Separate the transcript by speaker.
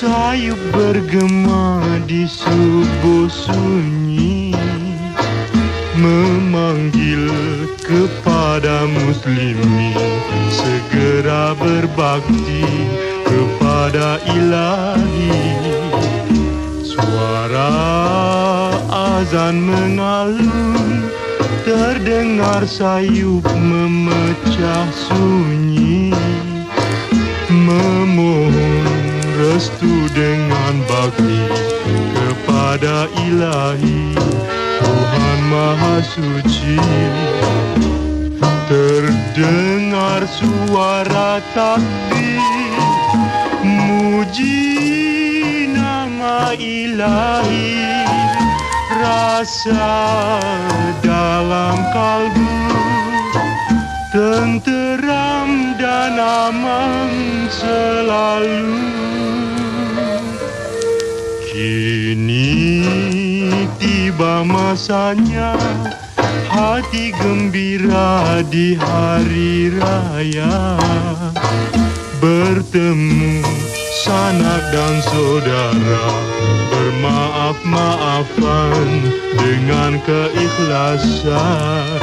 Speaker 1: Sayup bergema di subuh sunyi, memanggil kepada muslimin segera berbakti kepada Ilahi. Suara azan mengalun, terdengar sayup memecah sunyi, memohon restu dengan bakti kepada Ilahi, Tuhan Maha Suci. Terdengar suara takbir, muji nama Ilahi. Rasa dalam kalbu tenteram dan aman selalu. Kini tiba masanya hati gembira di hari raya, bertemu sanak dan saudara, bermaaf-maafan dengan keikhlasan.